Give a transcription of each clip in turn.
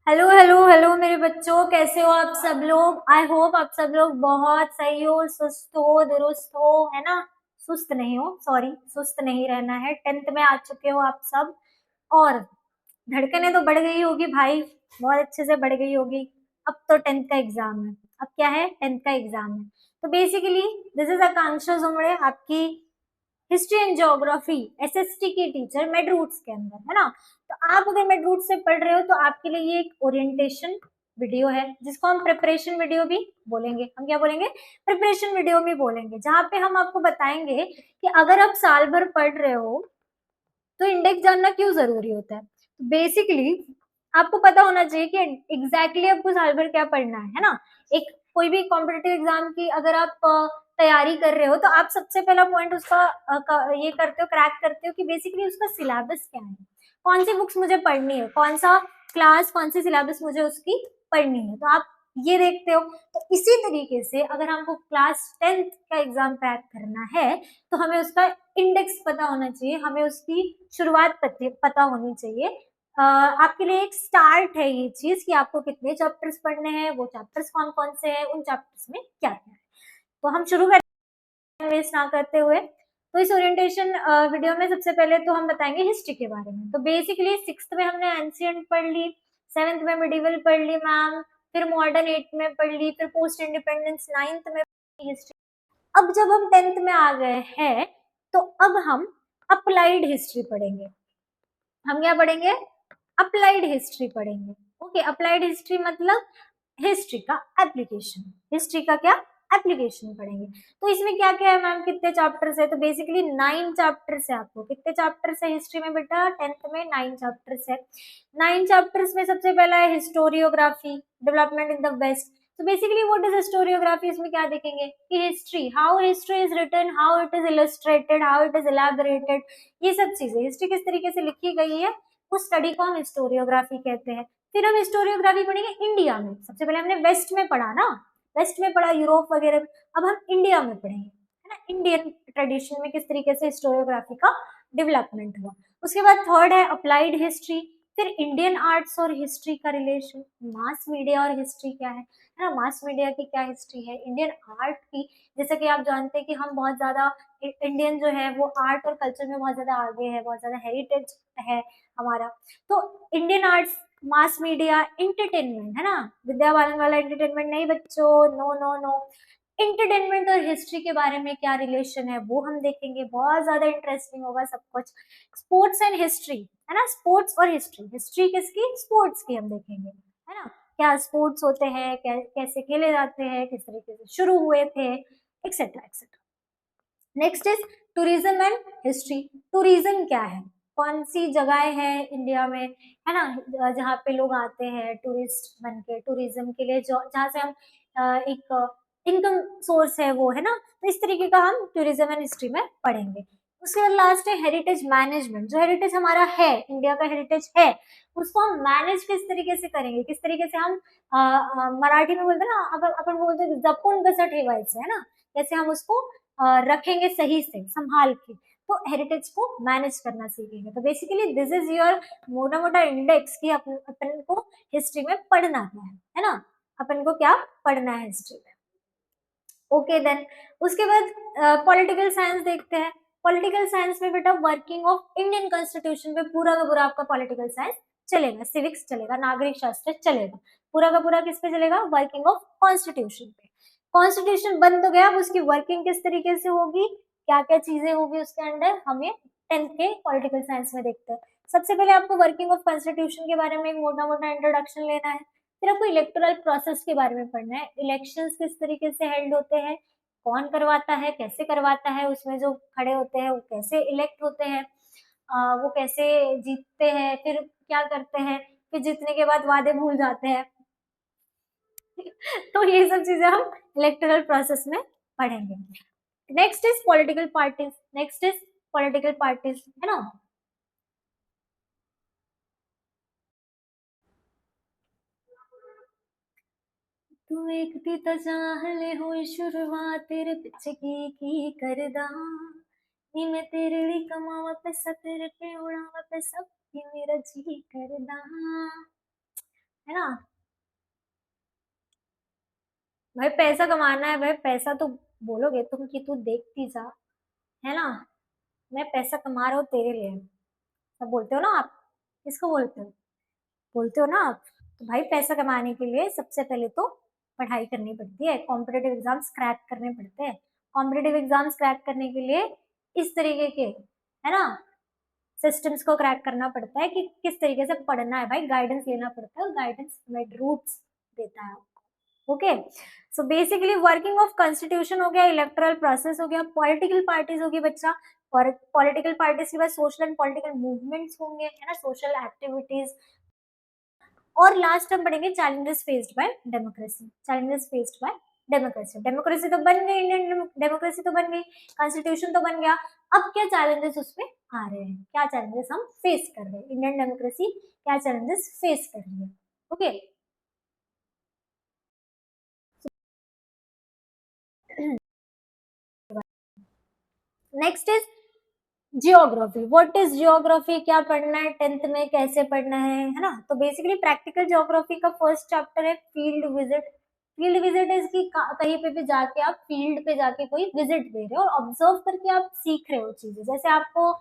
Hello hello hello मेरे बच्चों, कैसे हो आप सब लोग। आई होप आप सब लोग बहुत सही हो, सुस्त हो, दुरुस्त हो, है ना। सुस्त नहीं हो, सॉरी, सुस्त नहीं रहना है। 10th में आ चुके हो आप सब। और धड़कनें तो बढ़ गई होगी भाई, बहुत अच्छे से बढ़ गई होगी। अब तो 10th का एग्जाम है। अब क्या है, 10th का एग्जाम है। तो बेसिकली दिस इज आकांक्षा जुमड़े, आपकी हिस्ट्री एंड ज्योग्राफी एसएसटी की टीचर मेड रूट्स के अंदर, है ना। तो आप अगर मेड रूट्स से पढ़ रहे हो तो आपके लिए ये एक ओरिएंटेशन वीडियो है, जिसको हम प्रिपरेशन वीडियो भी बोलेंगे। हम क्या बोलेंगे, प्रिपरेशन वीडियो भी बोलेंगे, जहाँ पे हम आपको बताएंगे कि अगर आप साल भर पढ़ रहे हो तो इंडेक्स जानना क्यों जरूरी होता है। बेसिकली आपको पता होना चाहिए कि एग्जैक्टली आपको साल भर क्या पढ़ना है ना। एक कोई भी कॉम्पिटेटिव एग्जाम की अगर आप तैयारी कर रहे हो तो आप सबसे पहला पॉइंट उसका ये करते हो, क्रैक करते हो कि बेसिकली उसका सिलेबस क्या है, कौन सी बुक्स मुझे पढ़नी है, कौन सा क्लास, कौन सी सिलेबस मुझे उसकी पढ़नी है। तो आप ये देखते हो। तो इसी तरीके से अगर हमको क्लास 10th का एग्जाम क्रैक करना है तो हमें उसका इंडेक्स पता होना चाहिए, हमें उसकी शुरुआत पता होनी चाहिए। आपके लिए एक स्टार्ट है ये चीज कि आपको कितने चैप्टर्स पढ़ने हैं, वो चैप्टर्स कौन कौन से हैं, उन चैप्टर्स में क्या क्या है। तो हम शुरू करते हैं वेस्ट ना करते हुए। तो इस ओरिएंटेशन वीडियो में सबसे पहले तो हम बताएंगे हिस्ट्री के बारे में। तो बेसिकली 6th में हमने एंशियंट पढ़ ली, 7th में मिडिवल पढ़ ली मैम, फिर मॉडर्न 8th में पढ़ ली, फिर पोस्ट इंडिपेंडेंस 9th में हिस्ट्री। अब जब हम 10th में आ गए हैं तो अब हम अप्लाइड हिस्ट्री पढ़ेंगे। हम क्या पढ़ेंगे, अप्लाइड हिस्ट्री पढ़ेंगे। ओके, अप्लाइड हिस्ट्री मतलब हिस्ट्री का एप्लीकेशन, हिस्ट्री का क्या एप्लीकेशन पढ़ेंगे। तो इसमें क्या क्या है मैम, कितने चैप्टर्स है। तो बेसिकली 9 चैप्टर्स है। आपको कितने चैप्टर्स है हिस्ट्री में बेटा, 10th में 9 चैप्टर्स है। 9 चैप्टर्स में सबसे पहला है historiography, development in the west. तो बेसिकली व्हाट इज हिस्टोरियोग्राफी, इसमें क्या देखेंगे कि history, how history is written, how it is illustrated, how it is elaborated, ये सब चीजें, हिस्ट्री किस तरीके से लिखी गई है, उस स्टडी को हम हिस्टोरियोग्राफी कहते हैं। फिर हम हिस्टोरियोग्राफी पढ़ेंगे इंडिया में। सबसे पहले हमने वेस्ट में पढ़ा ना, वेस्ट में पढ़ा, यूरोप वगैरह में। अब हम इंडिया में पढ़ेंगे, है ना, इंडियन ट्रेडिशन में किस तरीके से हिस्टोरियोग्राफी का डेवलपमेंट हुआ। उसके बाद थर्ड है अप्लाइड हिस्ट्री। फिर इंडियन आर्ट्स और हिस्ट्री का रिलेशन, मास मीडिया और हिस्ट्री क्या है ना, मास मीडिया की क्या हिस्ट्री है, इंडियन आर्ट की। जैसे कि आप जानते हैं कि हम बहुत ज्यादा, इंडियन जो है वो आर्ट और कल्चर में बहुत ज्यादा आगे है, बहुत ज्यादा हेरिटेज है हमारा। तो Indian arts, mass media, entertainment, है ना, विद्या बालन वाला एंटरटेनमेंट नहीं बच्चों, नो नो नो। एंटरटेनमेंट और हिस्ट्री के बारे में क्या रिलेशन है वो हम देखेंगे, बहुत ज्यादा इंटरेस्टिंग होगा सब कुछ। स्पोर्ट्स एंड हिस्ट्री, है ना, स्पोर्ट्स और हिस्ट्री, हिस्ट्री किसकी, स्पोर्ट्स की हम देखेंगे, है ना। क्या स्पोर्ट्स होते हैं, कैसे खेले जाते हैं, किस तरीके से शुरू हुए थे, etcetera etcetera. Next is tourism and history. Tourism क्या है, कौन सी जगह है इंडिया में, है ना, जहाँ पे लोग आते हैं टूरिस्ट बन के, टूरिज्म के लिए, जो जहाँ से हम एक इनकम सोर्स है वो, है ना। तो इस तरीके का हम टूरिज्म एंड हिस्ट्री में पढ़ेंगे। उसके बाद लास्ट है हेरिटेज मैनेजमेंट। जो हेरिटेज हमारा है, इंडिया का हेरिटेज है, उसको हम मैनेज किस तरीके से करेंगे, किस तरीके से हम मराठी में बोलते हैं ना, अगर अपन बोलते हैं जपून कसं ठेवायचं, है ना, कैसे हम उसको रखेंगे सही से संभाल के। तो हेरिटेज को मैनेज करना सीखेंगे। तो बेसिकली दिस इज योर मोटा मोटा इंडेक्स कि अपन को हिस्ट्री में पढ़ना है ना, अपन को क्या पढ़ना है हिस्ट्री में। ओके देन, उसके बाद पॉलिटिकल साइंस देखते हैं। पॉलिटिकल साइंस में बेटा वर्किंग ऑफ इंडियन कॉन्स्टिट्यूशन पे पूरा का पूरा आपका पॉलिटिकल साइंस चलेगा, सिविक्स चलेगा, नागरिक शास्त्र चलेगा, पूरा का पूरा किस पे चलेगा, वर्किंग ऑफ कॉन्स्टिट्यूशन पे। कॉन्स्टिट्यूशन बन तो गया, अब उसकी वर्किंग किस तरीके से होगी, क्या क्या चीजें होगी उसके अंदर, हमें 10th के पॉलिटिकल साइंस में देखते हैं। सबसे पहले आपको वर्किंग ऑफ कॉन्स्टिट्यूशन के बारे में एक मोटा मोटा इंट्रोडक्शन लेना है। फिर आपको इलेक्टोरल प्रोसेस के बारे में पढ़ना है, इलेक्शंस किस तरीके से हेल्ड होते हैं, कौन करवाता है, कैसे करवाता है, उसमें जो खड़े होते हैं वो कैसे इलेक्ट होते हैं, वो कैसे जीतते हैं, फिर क्या करते हैं, फिर जीतने के बाद वादे भूल जाते हैं। तो ये सब चीजें हम इलेक्टोरल प्रोसेस में पढ़ेंगे। Next is political parties, next is political parties, है ना। तू एक दी तो चाहले हुई शुरुआत तेरे पीछे की करदा, नी मैं तेरे लिए कमावा पैसा तेरे पे उड़ावा पैसा, ये मेरा जी करदा, है ना? भाई पैसा कमाना है भाई, पैसा तो बोलोगे तुम कि तू देखती जा, है ना? मैं पैसा कमा रहा हूँ तेरे लिए, सब बोलते हो ना आप? किसको बोलते हो? बोलते हो ना आप? तो भाई पैसा कमाने के लिए सबसे पहले तो पढ़ाई करनी पड़ती है, कॉम्पिटेटिव एग्जाम्स क्रैक करने पड़ते हैं। कॉम्पिटेटिव एग्जाम्स क्रैक करने के लिए इस तरीके के, है ना, सिस्टम्स को क्रैक करना पड़ता है कि किस तरीके से पढ़ना है भाई, गाइडेंस लेना पड़ता है, और गाइडेंस में रूट्स देता है आपको। Okay, so basically working of constitution हो गया, इलेक्टोरल प्रोसेस हो गया, पॉलिटिकल पार्टीज होगी बच्चा, और पॉलिटिकल पार्टीज के बाद सोशल एंड पॉलिटिकल मूवमेंट्स होंगे, है ना, सोशल एक्टिविटीज। और लास्ट हम पढ़ेंगे challenges faced by democracy. Challenges faced by democracy, democracy तो बन गई, इंडियन डेमोक्रेसी तो बन गई, कॉन्स्टिट्यूशन तो बन गया। अब क्या चैलेंजेस उसमें आ रहे हैं, क्या चैलेंजेस हम फेस कर रहे हैं, इंडियन डेमोक्रेसी क्या चैलेंजेस फेस कर रही है? Okay, next is geography. What is geography, क्या पढ़ना है टेंथ में, कैसे पढ़ना है ना? तो बेसिकली प्रैक्टिकल जियोग्राफी का फर्स्ट चैप्टर है field visit. Field visit is की कहीं पे भी जाके आप फील्ड पे जाके कोई विजिट दे रहे हो और ऑब्जर्व करके आप सीख रहे हो चीजें। जैसे आपको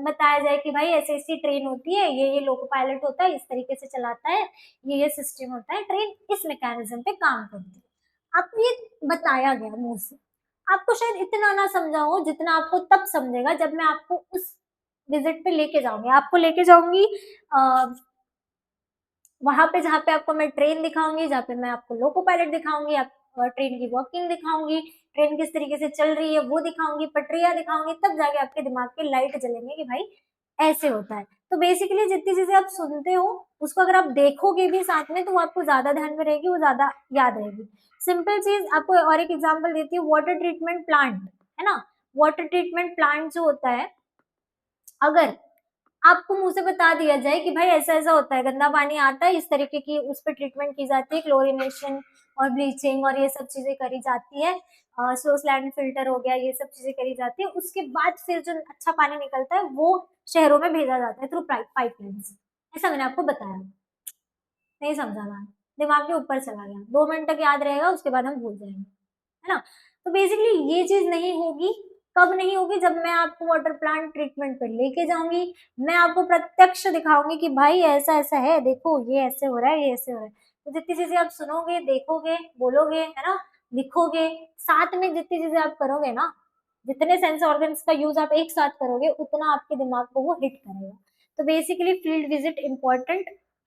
बताया जाए कि भाई ऐसे ऐसी ट्रेन होती है, ये लोको पायलट होता है, इस तरीके से चलाता है, ये सिस्टम होता है, ट्रेन इस मैकेनिज्म पे काम करती है, आपको ये बताया गया मुंह से। आपको शायद इतना ना समझा हो जितना आपको तब समझेगा जब मैं आपको उस विजिट पे लेके जाऊंगी, आपको लेके जाऊंगी वहां पे जहाँ पे आपको मैं ट्रेन दिखाऊंगी, जहाँ पे मैं आपको लोको पायलट दिखाऊंगी, आप ट्रेन की वर्किंग दिखाऊंगी, ट्रेन किस तरीके से चल रही है वो दिखाऊंगी, पटरियां दिखाऊंगी, तब जाके आपके दिमाग के लाइट जलेंगे कि भाई ऐसे होता है। तो बेसिकली जितनी चीजें आप सुनते हो उसको अगर आप देखोगे भी साथ में तो वो आपको ज्यादा ध्यान में रहेगी, वो ज्यादा याद रहेगी। सिंपल चीज आपको और एक एग्जांपल देती हूँ, वाटर ट्रीटमेंट प्लांट, है ना? वाटर ट्रीटमेंट प्लांट जो होता है, अगर आपको मुंह से बता दिया जाए कि भाई ऐसा ऐसा होता है, गंदा पानी आता है, इस तरीके की उस पर ट्रीटमेंट की जाती है, क्लोरिनेशन और ब्लीचिंग और ये सब चीजें करी जाती है, स्लो स्लैंड फिल्टर हो गया, ये सब चीजें करी जाती है, उसके बाद फिर जो अच्छा पानी निकलता है वो शहरों में भेजा जाता है थ्रू पाइपलाइन। ऐसा मैंने आपको बताया, नहीं समझाना, दिमाग के ऊपर चला गया, 2 मिनट तक याद रहेगा, उसके बाद हम भूल जाएंगे, है ना? तो बेसिकली ये चीज नहीं होगी, कब नहीं होगी? जब मैं आपको वाटर प्लांट ट्रीटमेंट पे लेके जाऊंगी, मैं आपको प्रत्यक्ष दिखाऊंगी कि भाई ऐसा ऐसा है, देखो ये ऐसे हो रहा है, ये ऐसे हो रहा है। तो जितनी चीजें आप सुनोगे, देखोगे, बोलोगे, है ना, लिखोगे, साथ में जितनी चीजें आप करोगे ना, जितने सेंस ऑर्गन्स का यूज आप एक साथ करोगे उतना आपके दिमाग को वो हिट करेगा। तो बेसिकली फील्ड विजिट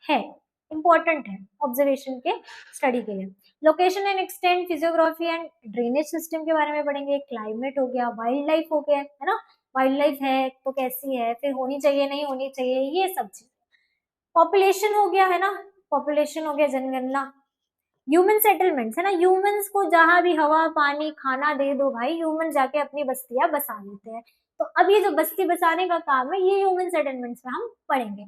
है इंपॉर्टेंट है ऑब्जर्वेशन के स्टडी के लिए। Location and extent, physiography and drainage system के बारे में पढ़ेंगे, क्लाइमेट हो गया, वाइल्ड लाइफ हो गया, है ना, वाइल्ड लाइफ है तो कैसी है, फिर होनी चाहिए नहीं होनी चाहिए, ये सब चीज। पॉपुलेशन हो गया, है ना, पॉपुलेशन हो गया, जनगणना। ह्यूमन सेटलमेंट्स, है ना, ह्यूमंस को जहां भी हवा पानी खाना दे दो भाई, ह्यूमन जाके अपनी बस्तियां बसा लेते हैं। तो अब ये जो बस्ती बसाने का काम है ये ह्यूमन सेटलमेंट्स में हम पढ़ेंगे।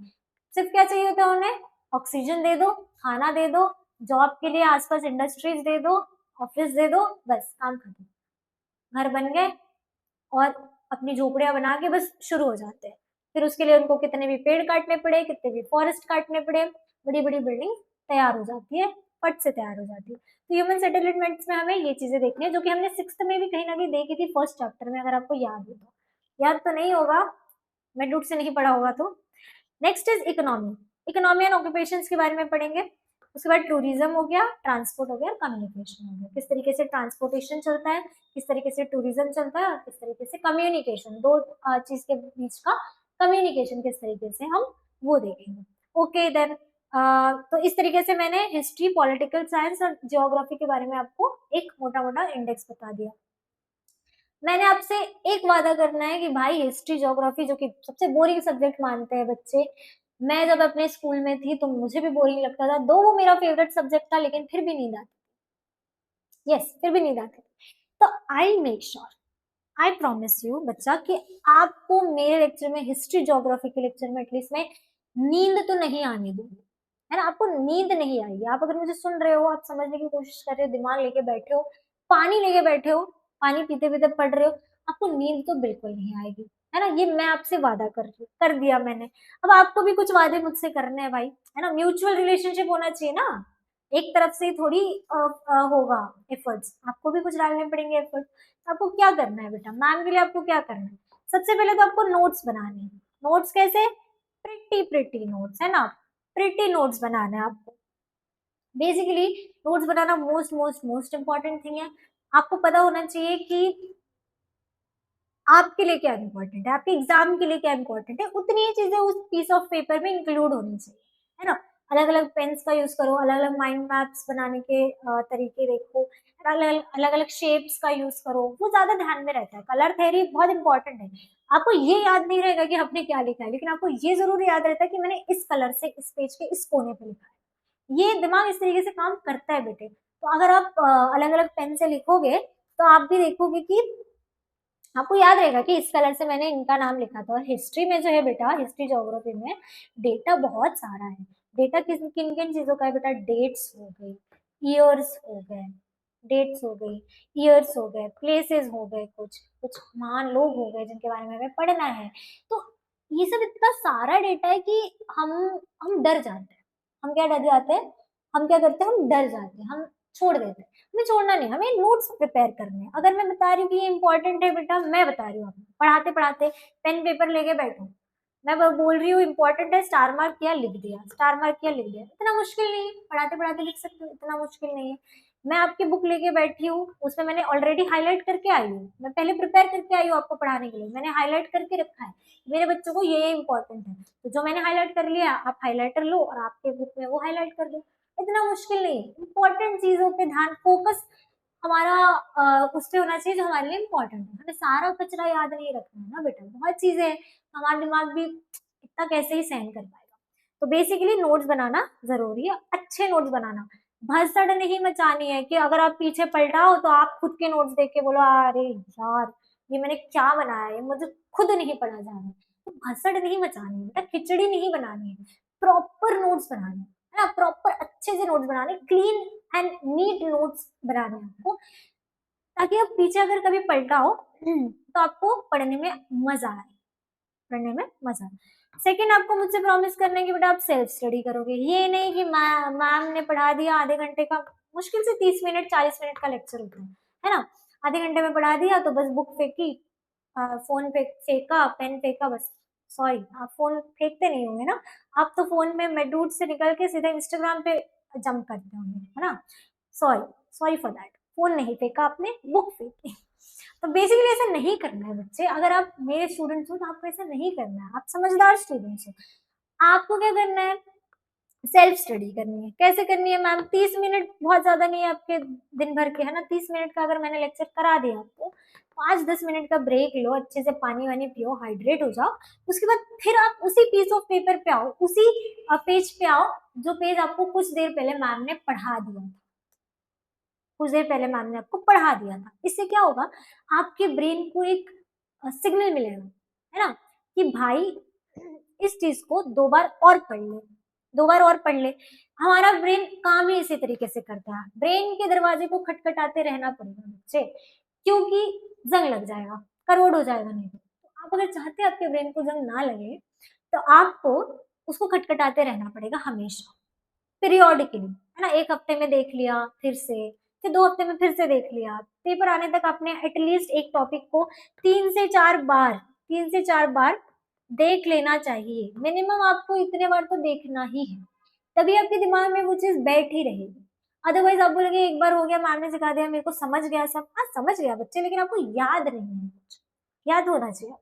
सिर्फ क्या चाहिए होता है उन्हें? ऑक्सीजन दे दो, खाना दे दो, जॉब के लिए आसपास इंडस्ट्रीज दे दो, ऑफिस दे दो, बस काम खत्म, घर बन गए, और अपनी झोपड़ियां बना के बस शुरू हो जाते हैं। फिर उसके लिए उनको कितने भी पेड़ काटने पड़े, कितने भी फॉरेस्ट काटने पड़े, बड़ी बड़ी बिल्डिंग तैयार हो जाती है, फट से तैयार हो जाती है। तो ह्यूमन सेटलमेंट्स में हमें ये चीजें देखनी है, जो कि हमने सिक्स्थ में भी कहीं ना कहीं देखी थी फर्स्ट चैप्टर में, अगर आपको याद हो तो। याद तो नहीं होगा, मैं डूट से नहीं पढ़ा होगा तो। Next is economy. Economy and occupation के बारे में पढ़ेंगे। उसके बाद टूरिज्म हो गया, ट्रांसपोर्ट हो गया, कम्युनिकेशन हो गया, किस तरीके से ट्रांसपोर्टेशन चलता है, किस तरीके से टूरिज्म चलता है, और किस तरीके से कम्युनिकेशन, दो चीज के बीच का कम्युनिकेशन किस तरीके से हम वो देखेंगे। ओके देन, तो इस तरीके से मैंने हिस्ट्री, पॉलिटिकल साइंस और जियोग्राफी के बारे में आपको एक मोटा मोटा इंडेक्स बता दिया। मैंने आपसे एक वादा करना है कि भाई हिस्ट्री ज्योग्राफी, जो कि सबसे बोरिंग सब्जेक्ट मानते हैं बच्चे, मैं जब अपने स्कूल में थी तो मुझे भी बोरिंग लगता था, दो वो मेरा फेवरेट सब्जेक्ट था, लेकिन फिर भी नींद आती। यस, फिर भी नींद आती। तो I make sure, I promise you बच्चा, कि आपको मेरे लेक्चर में, हिस्ट्री ज्योग्राफी के लेक्चर में एटलीस्ट मैं नींद तो नहीं आने दूंगी, है ना? आपको नींद नहीं आएगी। आप अगर मुझे सुन रहे हो, आप समझने की कोशिश कर रहे हो, दिमाग लेके बैठे हो, पानी लेके बैठे हो, पानी पीते पीते पढ़ रहे हो, आपको नींद तो बिल्कुल नहीं आएगी, है ना, ये मैं आपसे वादा कर दिया मैंने। अब आपको भी कुछ वादे मुझसे करने हैं भाई, है ना, म्यूचुअल रिलेशनशिप होना चाहिए ना, एक तरफ से थोड़ी होगा एफर्ट्स, आपको भी कुछ डालने पड़ेंगे एफर्ट्स। आपको क्या करना है बेटा, मैम के लिए आपको क्या करना है, सबसे पहले तो आपको नोट्स बनाने हैं। नोट्स कैसे, प्रिटी प्रिटी नोट्स, है ना, प्रिटी नोट्स बनाना है आपको। बेसिकली नोट्स बनाना most most most important thing है। आपको पता होना चाहिए कि आपके लिए क्या इंपॉर्टेंट है, आपके एग्जाम के लिए क्या इंपॉर्टेंट है, उतनी ही चीजें उस पीस ऑफ पेपर में इंक्लूड होनी चाहिए, है ना। अलग अलग पेन्स का यूज करो, अलग अलग माइंड मैप्स बनाने के तरीके देखो, अलग अलग शेप्स का यूज करो, वो ज्यादा ध्यान में रहता है। कलर थ्योरी बहुत इंपॉर्टेंट है। आपको ये याद नहीं रहेगा कि आपने क्या लिखा है, लेकिन आपको ये जरूर याद रहता है कि मैंने इस कलर से इस पेज के इस कोने पे लिखा है। ये दिमाग इस तरीके से काम करता है बेटे। तो अगर आप अलग अलग पेन से लिखोगे तो आप भी देखोगे कि आपको याद रहेगा कि इस कलर से मैंने इनका नाम लिखा था। और हिस्ट्री में जो है बेटा, हिस्ट्री ज्योग्राफी में डेटा बहुत सारा है। डेटा किस किन किन चीजों का है बेटा, डेट्स हो गई, ईयर्स हो गए, डेट्स हो गई, ईयर्स हो गए, प्लेसेस हो गए, कुछ कुछ महान लोग हो गए जिनके बारे में हमें पढ़ना है। तो ये सब इतना सारा डेटा है कि हम डर जाते हैं। हम क्या डर जाते हैं, हम क्या करते हैं, हम डर जाते हैं, हम छोड़ देते हैं। हमें छोड़ना नहीं, हमें नोट्स प्रिपेयर करने हैं। अगर मैं बता रही हूँ कि ये इंपॉर्टेंट है बेटा, मैं बता रही हूँ आपको, पढ़ाते पढ़ाते पेन पेपर लेके बैठो, मैं बोल रही हूँ इंपॉर्टेंट है, स्टार मार्क किया लिख दिया, स्टार मार्क किया लिख दिया, इतना मुश्किल नहीं है, पढ़ाते पढ़ाते लिख सकते हो, इतना मुश्किल नहीं है। मैं आपकी बुक लेके बैठी हूँ, उसमें मैंने ऑलरेडी हाईलाइट करके आई हूँ, मैं पहले प्रिपेयर करके आई हूँ आपको पढ़ाने के लिए, मैंने हाईलाइट करके रखा है मेरे बच्चों को ये इंपॉर्टेंट है। तो जो मैंने हाईलाइट कर लिया आप हाईलाइटर लो और आपके बुक में वो हाईलाइट कर दो, इतना मुश्किल नहीं है। इंपॉर्टेंट चीजों पे ध्यान, फोकस हमारा उस पे होना चाहिए जो हमारे लिए इंपॉर्टेंट है। हमें सारा कचरा याद नहीं रखना है ना बेटा, बहुत चीजें हैं, हमारा दिमाग भी इतना कैसे ही सहन कर पाएगा। तो बेसिकली नोट्स बनाना जरूरी है, अच्छे नोट्स बनाना। भसड़ नहीं मचानी है कि अगर आप पीछे पलटाओ तो आप खुद के नोट्स देख के बोलो अरे यार ये मैंने क्या बनाया है, मुझे खुद नहीं पढ़ा जा रहा है। तो भसड़ नहीं मचानी है बेटा, खिचड़ी नहीं बनानी है, प्रॉपर नोट्स बनाने हैं, है ना, प्रॉपर अच्छे से नोट्स बनाने, क्लीन एंड नीट नोट्स बनाने हैं आपको, ताकि आप पीछे अगर कभी पलटाओ तो आपको पढ़ने में मजा आए, पढ़ने में मजा आए। सेकंड, आपको मुझसे प्रॉमिस करना है कि बेटा आप सेल्फ स्टडी करोगे। ये नहीं कि मैम ने पढ़ा दिया आधे घंटे का, मुश्किल से 30 मिनट 40 मिनट का लेक्चर होता है ना, आधे घंटे में पढ़ा दिया तो बस बुक फेंकी, फोन पे फेंका, पेन फेंका, बस। सॉरी, आप फोन फेंकते नहीं होंगे ना, आप तो फोन में मेडूट से निकल के सीधा इंस्टाग्राम पे जंप करते होंगे, है ना। Sorry, sorry for that, phone नहीं फेंका आपने, बुक फेंकी। तो बेसिकली ऐसा नहीं करना है बच्चे, अगर आप मेरे स्टूडेंट्स हो तो आपको ऐसा नहीं करना है, आप समझदार स्टूडेंट्स हो। आपको क्या करना है, सेल्फ स्टडी करनी है। कैसे करनी है मैम, 30 मिनट बहुत ज्यादा नहीं है आपके दिन भर के, है ना, 30 मिनट का अगर मैंने लेक्चर करा दिया आपको, 5-10 मिनट का ब्रेक लो, अच्छे से पानी वानी पियो, हाइड्रेट हो जाओ। उसके बाद फिर आप उसी पीस ऑफ पेपर पे आओ, उसी पेज पे आओ जो पेज आपको कुछ देर पहले मैम ने पढ़ा दिया था, कुछ देर पहले मैम ने आपको पढ़ा दिया था। इससे क्या होगा, आपके ब्रेन को एक सिग्नल मिलेगा, है ना, कि भाई इस चीज को 2 बार और पढ़ ले, 2 बार और पढ़ ले। हमारा ब्रेन काम ही इसी तरीके से करता है, ब्रेन के दरवाजे को खटखटाते रहना पड़ेगा बच्चे, क्योंकि जंग लग जाएगा, करोड़ हो जाएगा नहीं तो। आप अगर चाहते हैं आपके ब्रेन को जंग ना लगे तो आपको उसको खटखटाते रहना पड़ेगा हमेशा, पीरियोडिकली, है ना। एक हफ्ते में देख लिया, फिर 2 हफ्ते में फिर से देख लिया, पेपर आने तक आपने एटलीस्ट एक टॉपिक को 3 से 4 बार देख लेना चाहिए मिनिमम, आपको इतने बार तो देखना ही है, तभी आपके दिमाग में वो चीज बैठ ही रहेगी। अदरवाइज आप बोलोगे एक बार हो गया, मैम ने सिखा दिया, मेरे को समझ गया सब, हाँ समझ गया बच्चे, लेकिन आपको याद नहीं है कुछ, याद होना चाहिए।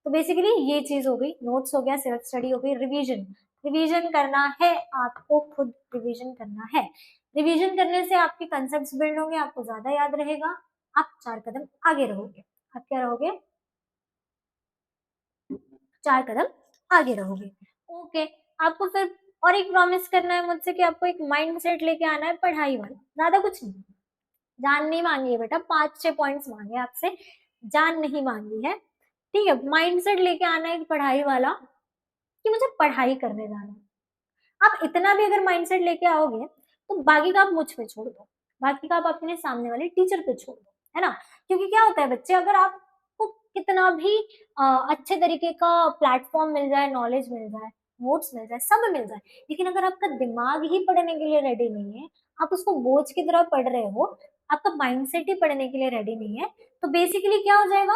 तो बेसिकली ये चीज हो गई, नोट्स हो गया, सेल्फ स्टडी हो गई, रिवीजन, रिवीजन करना है आपको, खुद रिवीजन करना है। रिवीजन करने से आपके कंसेप्ट बिल्ड होंगे, आपको ज्यादा याद रहेगा, आप 4 कदम आगे रहोगे। आप क्या रहोगे, 4 कदम आगे रहोगे। ओके, आपको फिर और एक प्रॉमिस करना है मुझसे कि आपको एक माइंड सेट लेके आना है पढ़ाई वाला, ज्यादा कुछ नहीं, जान नहीं मांगी है बेटा, 5-6 पॉइंट्स मांगे आपसे, जान नहीं मांगी है, ठीक है। माइंड सेट लेके आना है एक पढ़ाई वाला कि मुझे पढ़ाई करने जाना है। आप इतना भी अगर माइंडसेट लेके आओगे तो बाकी का आप मुझ पे छोड़ दो, बाकी का आप अपने सामने वाले टीचर पे छोड़ दो, है ना। क्योंकि क्या होता है बच्चे, अगर आपको कितना भी अच्छे तरीके का प्लेटफॉर्म मिल जाए, नॉलेज मिल जाए, नोट्स मिल जाए, सब मिल जाए, लेकिन अगर आपका दिमाग ही पढ़ने के लिए रेडी नहीं है, आप उसको बोझ की तरह पढ़ रहे हो, आपका माइंडसेट ही पढ़ने के लिए रेडी नहीं है, तो बेसिकली क्या हो जाएगा,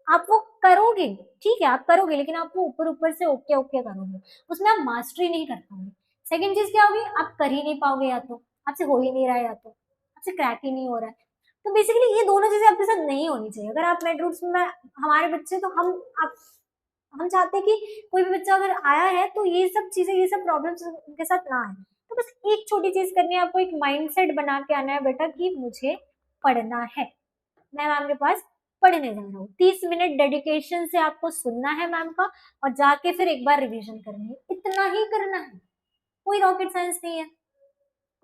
आप वो करोगे, ठीक है आप करोगे, लेकिन आप वो ऊपर ऊपर से ओके ओके करोगे, उसमें आप मास्टरी नहीं कर पाओगे। सेकंड चीज क्या होगी, आप कर ही नहीं पाओगे, या तो आपसे हो ही नहीं रहा है, या तो आपसे क्रैक ही नहीं हो रहा है। तो बेसिकली ये दोनों चीजें आपके साथ नहीं होनी चाहिए। अगर आप मेड रूट्स में हमारे बच्चे, तो आप हम चाहते हैं कि कोई भी बच्चा अगर आया है तो ये सब चीजें, ये सब प्रॉब्लम्स उनके साथ ना आए। तो बस एक छोटी चीज करनी है आपको, एक माइंडसेट बना के आना है बेटा कि मुझे पढ़ना है, मैं मैम के पास पढ़ने जा रहा हूँ। 30 मिनट डेडिकेशन से आपको सुनना है मैम का, और जाके फिर एक बार रिवीजन करनी है, इतना ही करना है। कोई रॉकेट साइंस नहीं है,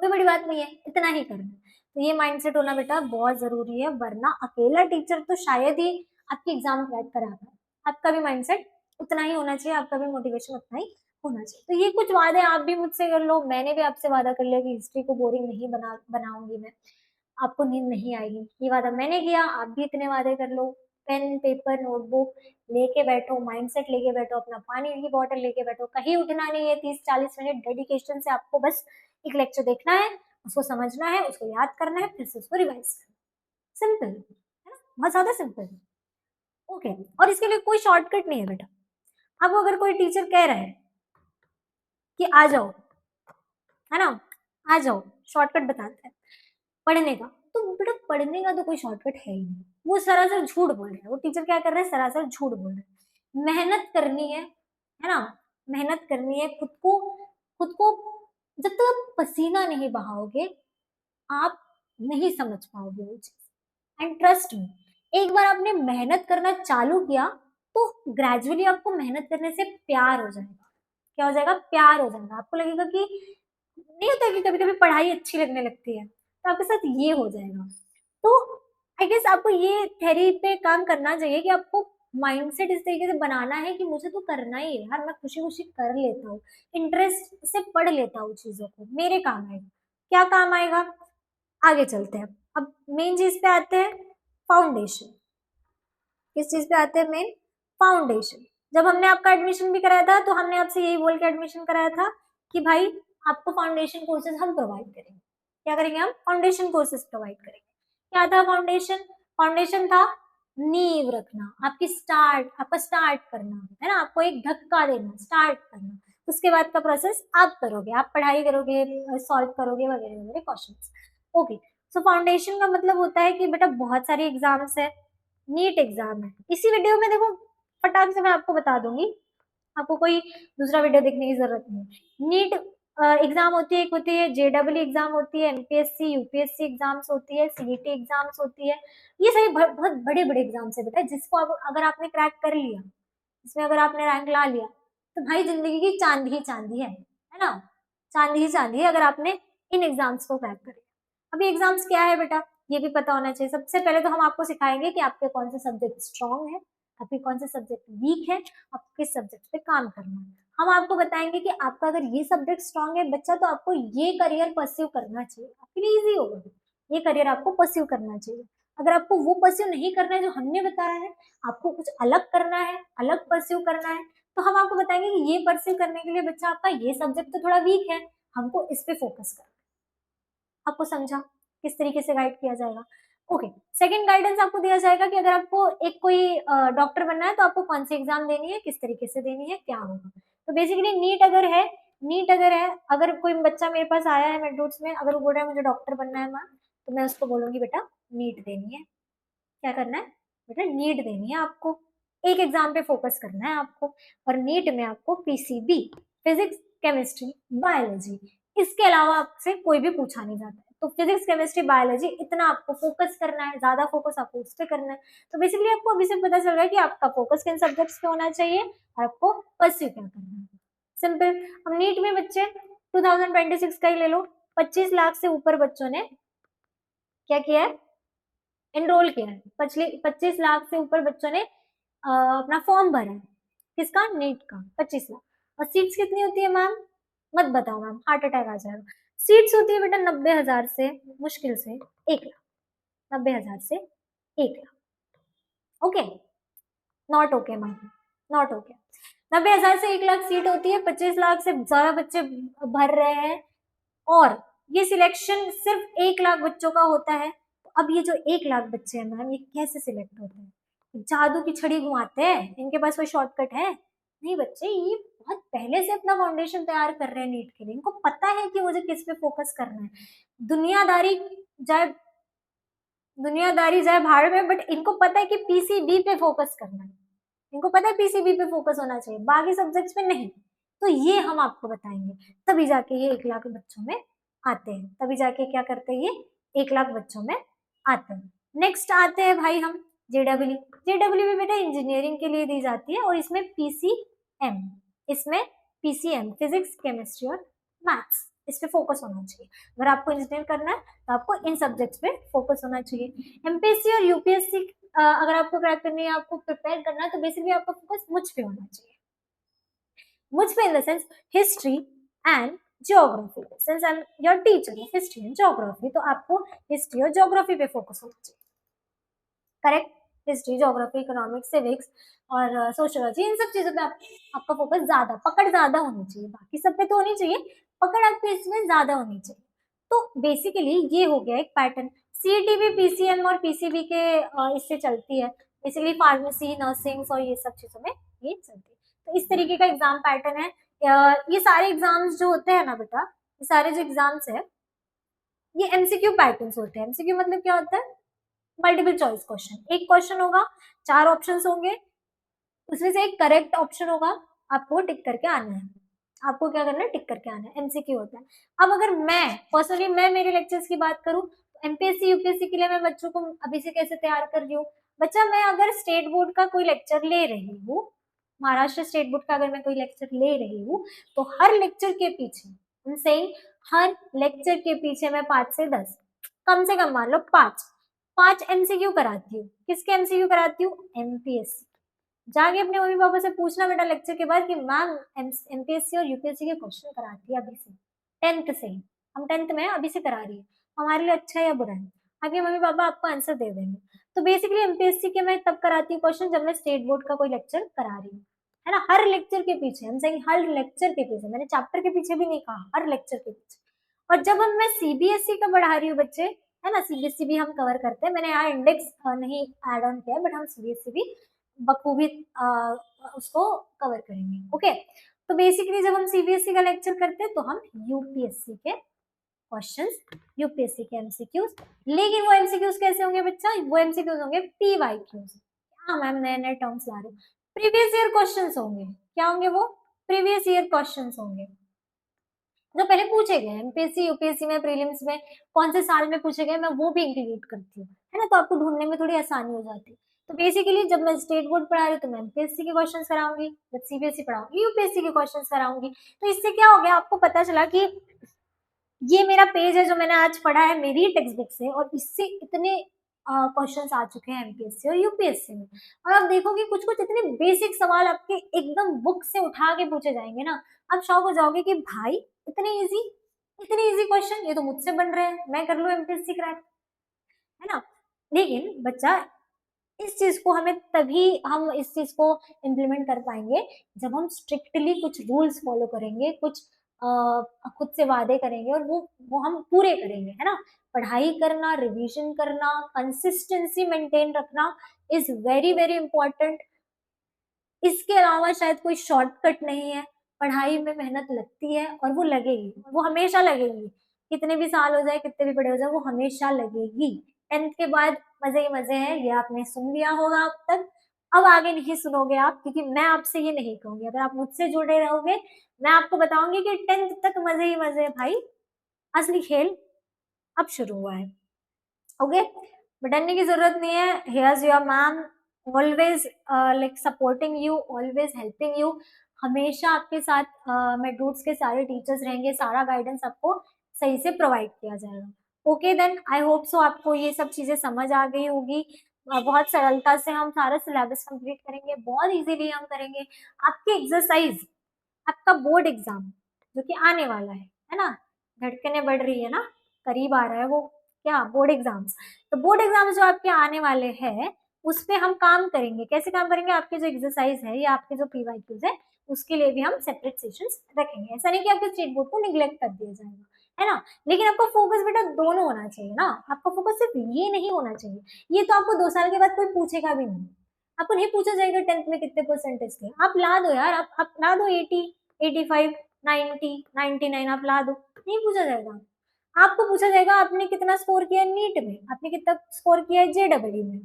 कोई बड़ी बात नहीं है, इतना ही करना है। तो ये माइंडसेट होना बेटा बहुत जरूरी है, वरना अकेला टीचर तो शायद ही आपकी एग्जाम क्रैक करा पाए। आपका भी माइंडसेट उतना ही होना चाहिए, आपका भी मोटिवेशन उतना ही होना चाहिए। तो ये कुछ वादे आप भी मुझसे कर लो, मैंने भी आपसे वादा कर लिया कि हिस्ट्री को बोरिंग नहीं बनाऊंगी मैं, आपको नींद नहीं आएगी, ये वादा मैंने किया, आप भी इतने वादे कर लो। पेन पेपर नोटबुक लेके बैठो, माइंडसेट लेके बैठो, अपना पानी की बोतल लेके बैठो, कहीं उठना नहीं है। 30-40 मिनट डेडिकेशन से आपको बस एक लेक्चर देखना है, उसको समझना है, उसको याद करना है, फिर से उसको रिवाइज करना है। सिंपल है ना, बहुत ज्यादा सिंपल है। ओके, और इसके लिए कोई शॉर्टकट नहीं है बेटा। आपको अगर कोई टीचर कह रहा है कि आ जाओ, है ना, आ जाओ, शॉर्टकट बताते हैं पढ़ने का, तो बेटा पढ़ने का तो कोई शॉर्टकट है ही नहीं। वो सरासर झूठ बोल रहे हैं, वो टीचर क्या कर रहे हैं, सरासर झूठ बोल रहे हैं। मेहनत करनी है ना, मेहनत करनी है खुद को जब तक आप पसीना नहीं बहाओगे, आप नहीं समझ पाओगे वो चीज। एंड ट्रस्ट मी, एक बार आपने मेहनत करना चालू किया, तो ग्रेजुअली आपको मेहनत करने से प्यार हो जाएगा। क्या हो जाएगा, प्यार हो जाएगा। आपको लगेगा कि नहीं होता कि कभी कभी पढ़ाई अच्छी लगने लगती है, तो आपके साथ ये हो जाएगा। तो आई गेस आपको ये थ्योरी पे काम करना चाहिए कि आपको माइंडसेट इस तरीके से बनाना है कि मुझे तो करना ही है यार, मैं खुशी खुशी कर लेता हूँ, इंटरेस्ट से पढ़ लेता हूँ चीजों को, मेरे काम आएगा। क्या काम आएगा, आगे चलते हैं। अब मेन चीज पे आते हैं, फाउंडेशन। किस चीज पे आते हैं, मेन फाउंडेशन। जब हमने आपका एडमिशन भी कराया था, तो हमने आपसे यही बोल के एडमिशन कराया था कि भाई आपको फाउंडेशन कोर्सेज हम प्रोवाइड करेंगे। क्या करेंगे, हम फाउंडेशन कोर्सेज प्रोवाइड करेंगे। क्या था फाउंडेशन, फाउंडेशन था नींव रखना, आपका स्टार्ट करना, है ना, आपको एक धक्का देना, स्टार्ट करना। उसके बाद का प्रोसेस आप करोगे, आप पढ़ाई करोगे, सॉल्व करोगे, वगैरह वगैरह क्वेश्चंस। ओके, सो फाउंडेशन का मतलब होता है कि बेटा बहुत सारी एग्जाम्स है, नीट एग्जाम है। इसी वीडियो में देखो, फटाक से मैं आपको बता दूंगी, आपको कोई दूसरा वीडियो देखने की जरूरत नहीं। नीट एग्जाम होती है, एक होती है जेडब्ल्यू एग्जाम होती है, एमपीएससी यूपीएससी एग्जाम्स होती है, सीईटी एग्जाम्स होती है। ये सभी बहुत बड़े बड़े एग्जाम्स है बेटा, जिसको अगर आपने क्रैक कर लिया, इसमें अगर आपने रैंक ला लिया, तो भाई जिंदगी की चांदी ही चांदी है ना, चांदी ही चांदी है, अगर आपने इन एग्जाम्स को क्रैक कर लिया। अभी एग्जाम्स क्या है बेटा, ये भी पता होना चाहिए। सबसे पहले तो हम आपको सिखाएंगे कि आपके कौन से सब्जेक्ट स्ट्रांग है, आपके कौन से सब्जेक्ट वीक है, आपको किस सब्जेक्ट पे काम करना है। हम आपको बताएंगे कि आपका अगर ये सब्जेक्ट स्ट्रांग है बच्चा, तो आपको ये करियर परस्यू करना चाहिए, आपके लिए इजी होगा, ये करियर आपको परस्यू करना चाहिए। अगर आपको वो परस्यू नहीं करना है जो हमने बताया है, आपको कुछ अलग करना है, अलग परस्यू करना है, तो हम आपको बताएंगे कि ये परस्यू करने के लिए बच्चा आपका ये सब्जेक्ट तो थोड़ा वीक है, हमको इस पे फोकस करना है। आपको समझा किस तरीके से गाइड किया जाएगा। ओके, सेकंड गाइडेंस आपको दिया जाएगा कि अगर आपको एक कोई डॉक्टर बनना है, तो आपको कौन सी एग्जाम देनी है, किस तरीके से देनी है, क्या होगा। तो बेसिकली नीट अगर है, अगर कोई बच्चा मेरे पास आया है मेडरूट्स में, अगर वो बोल रहा है मुझे डॉक्टर बनना है मैम, तो मैं उसको बोलूंगी बेटा नीट देनी है। क्या करना है बेटा, नीट देनी है आपको, एक एग्जाम पे फोकस करना है आपको। और नीट में आपको पीसीबी, फिजिक्स केमिस्ट्री बायोलॉजी, इसके अलावा आपसे कोई भी पूछा नहीं जाता है। तो फिजिक्स केमिस्ट्री बायोलॉजी इतना आपको फोकस करना है, ज्यादा फोकस आपको उस पर करना है। तो बेसिकली आपको अभी से पता चल रहा है कि आपका फोकस किन सब्जेक्ट्स पे होना चाहिए और आपको परस्यू क्या करना है। सिंपल। अब नीट में बच्चे 2026 का ही ले लो, 25 लाख से ऊपर बच्चों ने क्या किया है, एनरोल किया है। 25 लाख से ऊपर बच्चों ने अपना फॉर्म भरा है, किसका, नीट का, 25 लाख। और सीट्स कितनी होती है मैम, मत बताओ मैम, हार्ट अटैक आ जाएगा। सीट्स होती है बेटा 90,000 से मुश्किल से 1 लाख, 90,000 से 1 lakh. Okay, not okay ma'am, not okay. 90,000 से 1 लाख सीट होती है, 25 लाख से ज्यादा बच्चे भर रहे हैं, और ये सिलेक्शन सिर्फ 1 लाख बच्चों का होता है। अब ये जो 1 लाख बच्चे हैं मैम, ये कैसे सिलेक्ट होते हैं? जादू की छड़ी घुमाते हैं? इनके पास कोई शॉर्टकट है? नहीं बच्चे, ये बहुत पहले से अपना फाउंडेशन तैयार कर रहे हैं नीट के लिए। इनको पता है कि मुझे किस पे फोकस करना है। दुनियादारी जाए दुनियादारी जाए भाड़ में, बट इनको पता है कि पीसीबी पे फोकस करना है। इनको पता है पीसीबी पे फोकस होना चाहिए, बाकी सब्जेक्ट्स पे नहीं। तो ये हम आपको बताएंगे, तभी जाके ये 1 लाख बच्चों में आते हैं, तभी जाके क्या करते हैं, ये 1 लाख बच्चों में आते हैं। नेक्स्ट आते हैं भाई हम जेडब्ल्यू। जेडब्ल्यू भी बेटा इंजीनियरिंग के लिए दी जाती है, और इसमें पीसीएम, इसमें पीसीएम फिजिक्स केमिस्ट्री और मैथ्स, इस पे फोकस होना चाहिए। अगर आपको इंजीनियर करना है तो आपको इन सब्जेक्ट्स पे फोकस होना चाहिए। एमपीएससी और यूपीएससी अगर आपको क्रैक करनी है, आपको प्रिपेयर करना है, तो बेसिकली आपका फोकस मुझ पे होना चाहिए। मुझ पे in the sense history and geography, since I am your teacher of history and geography, तो आपको हिस्ट्री और ज्योग्राफी पे फोकस होना चाहिए। Correct? History, geography, economics, civics और सोशियोलॉजी, इन सब चीजों पे आपका फोकस ज्यादा, पकड़ ज्यादा होनी चाहिए। बाकी सब पे तो होनी चाहिए, पकड़ आपकी इसमें ज्यादा होनी चाहिए। तो बेसिकली ये हो गया एक पैटर्न। सीईटी भी पीसीएम और पीसीबी के इससे चलती है। बेसिकली फार्मेसी, नर्सिंग और ये सब चीजों में ये चलती है। तो इस तरीके का एग्जाम पैटर्न है। ये सारे एग्जाम्स जो होते हैं ना बेटा, ये सारे जो एग्जाम्स है, ये एमसीक्यू पैटर्न्स होते हैं। एमसीक्यू मतलब क्या होता है? Multiple choice question. एक क्वेश्चन होगा, 4 ऑप्शंस होंगे, उसमें से एक करेक्ट ऑप्शन होगा, आपको टिक करके आना है। आपको क्या करना है? टिक करके आना है। एमसीक्यू होता है। अब अगर मैं पर्सनली मैं मेरे लेक्चर्स की बात करूं, तो एमपीएससी यूपीएससी के लिए मैं बच्चों को अभी से कैसे तैयार कर रही हूँ। बच्चा, मैं अगर स्टेट बोर्ड का कोई लेक्चर ले रही हूँ, महाराष्ट्र स्टेट बोर्ड का अगर मैं कोई लेक्चर ले रही हूँ, तो हर लेक्चर के पीछे, हर लेक्चर के पीछे मैं 5 से 10, कम से कम मान लो 5 एमसीक्यू कराती हूँ। किसके एमसीक्यू कराती हूँ? एमपीएससी। जाके अपने मम्मी पापा से पूछना बेटा लेक्चर के बाद कि मैम एमपीएससी और यूपीएससी के क्वेश्चन कराती है अभी से, 10th से ही। हम 10th में हैं, अभी से करा रही है, हमारे लिए अच्छा है या बुरा है? आपके मम्मी पापा आपको आंसर दे देंगे। तो बेसिकली एमपीएससी के मैं तब कराती हूँ क्वेश्चन जब मैं स्टेट बोर्ड का कोई लेक्चर करा रही हूँ, है ना। हर लेक्चर के पीछे, हम सही, हर लेक्चर के पीछे, मैंने चैप्टर के पीछे भी नहीं कहा, हर लेक्चर के पीछे। और जब हम मैं सीबीएसई का पढ़ा रही हूँ बच्चे, है ना, सीबीएसई भी हम कवर करते हैं। मैंने यहाँ इंडेक्स नहीं एड ऑन किया, बट हम सीबीएसई भी बखूबी उसको कवर करेंगे। ओके, तो बेसिकली जब हम सीबीएसई का लेक्चर करते हैं, तो हम यूपीएससी के क्वेश्चंस, यूपीएससी के एमसीक्यूज, लेकिन वो एमसीक्यूज कैसे होंगे बच्चा? वो एमसीक्यूज होंगे पीवाईक्यूज। हाँ मैम, नए नए टर्म्स ला रहे हो। प्रीवियस ईयर क्वेश्चंस होंगे। क्या होंगे वो? प्रीवियस ईयर क्वेश्चंस होंगे, जो पहले पूछे गए एमपीएससी यूपीएससी में, प्रीलिम्स में कौन से साल में पूछे गए, मैं वो भी इंक्लूड करती हूँ, है ना। तो आपको ढूंढने में थोड़ी आसानी हो जाती है। तो बेसिकली जब मैं स्टेट बोर्ड पढ़ा रही हूँ, तो मैं एमपीएससी के क्वेश्चंस कराऊंगी, जब सीबीएसई पढ़ाऊंगी यूपीएससी के क्वेश्चंस कराऊंगी। तो इससे क्या हो गया, आपको पता चला कि ये मेरा पेज है जो मैंने आज पढ़ा है मेरी टेक्स्ट बुक से, और इससे इतने क्वेश्चंस आ चुके हैं एमपीएससी और यूपीएससी में। और आप देखोगे कुछ कुछ इतने बेसिक सवाल आपके एकदम बुक से उठा के पूछे जाएंगे ना, आप शॉक हो जाओगे कि भाई इतने इजी क्वेश्चन ये तो मुझसे बन रहे हैं, मैं कर लूं एमपीएससी क्रैक, है ना। लेकिन बच्चा, इस चीज को हमें तभी हम इस चीज को इम्प्लीमेंट कर पाएंगे जब हम स्ट्रिक्टली कुछ रूल्स फॉलो करेंगे, कुछ खुद से वादे करेंगे, और वो हम पूरे करेंगे, है ना। पढ़ाई करना, रिवीजन करना, कंसिस्टेंसी मेंटेन रखना इज वेरी वेरी इंपॉर्टेंट। इसके अलावा शायद कोई शॉर्टकट नहीं है। पढ़ाई में मेहनत लगती है, और वो लगेगी, वो हमेशा लगेगी। कितने भी साल हो जाए, कितने भी बड़े हो जाए, वो हमेशा लगेगी। 10th के बाद मजे ही मजे हैं, ये आपने सुन लिया होगा अब तक। अब आगे नहीं सुनोगे आप, क्योंकि मैं आपसे ये नहीं कहूंगी। अगर आप मुझसे जुड़े रहोगे, मैं आपको बताऊंगी कि 10th तक मजे ही मजे हैं भाई, असली खेल अब शुरू हुआ है। ओके, डरने की जरूरत नहीं है। Here's your ma'am, always like supporting you, always helping you. हमेशा आपके साथ मेडरूट्स के सारे टीचर्स रहेंगे, सारा गाइडेंस आपको सही से प्रोवाइड किया जाएगा। Okay then, I hope so आपको ये सब चीजें समझ आ गई होगी। बहुत सरलता से हम सारा सिलेबस कंप्लीट करेंगे, बहुत इजीली हम करेंगे। आपकी एक्सरसाइज, आपका बोर्ड एग्जाम जो कि आने वाला है ना, धड़कनें बढ़ रही है ना, करीब आ रहा है वो, क्या बोर्ड एग्जाम्स। तो बोर्ड एग्जाम्स जो आपके आने वाले हैं, उस पे हम काम करेंगे। कैसे काम करेंगे? आपके जो एक्सरसाइज है या आपके जो पीवाईक्यूज है उसके लिए भी हम सेपरेट सेशंस रखेंगे। ऐसा नहीं कि आपके स्टेट बोर्ड को निग्लेक्ट कर दिया जाएगा, है ना? लेकिन आपका फोकस बेटा दोनों होना चाहिए ना, आपका फोकस सिर्फ ये नहीं होना चाहिए। ये तो आपको 2 साल के बाद कोई पूछेगा भी नहीं, आपको नहीं पूछा जाएगा 10th में कितने परसेंटेज थे। आप ला दो यार, आप ला दो 80, 85, 90, 99 आप ला दो, नहीं पूछा जाएगा। आपको पूछा जाएगा आपने कितना स्कोर किया नीट में, आपने कितना स्कोर किया है जेडब्ल्यू में।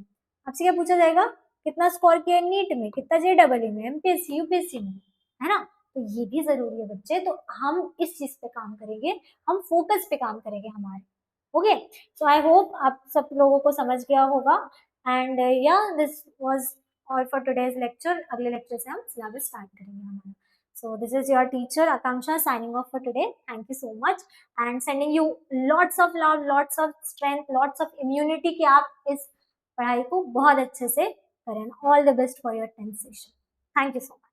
आपसे क्या पूछा जाएगा? कितना स्कोर किया है नीट में, कितना जेडब्ल्यू में, एमपीएससी यूपीएससी में, है ना? तो ये भी जरूरी है बच्चे। तो हम इस चीज पे काम करेंगे, हम फोकस पे काम करेंगे हमारे। ओके, सो आई होप आप सब लोगों को समझ गया होगा। एंड या this was all for today's lecture. अगले लेक्चर से हम सिलेबस स्टार्ट करेंगे हमारा। So this is your teacher Akanksha signing off for today. Thank you so much and sending you lots of love, lots of strength, lots of immunity कि आप इस पढ़ाई को बहुत अच्छे से करें। All the best for your 10th session. Thank you so much.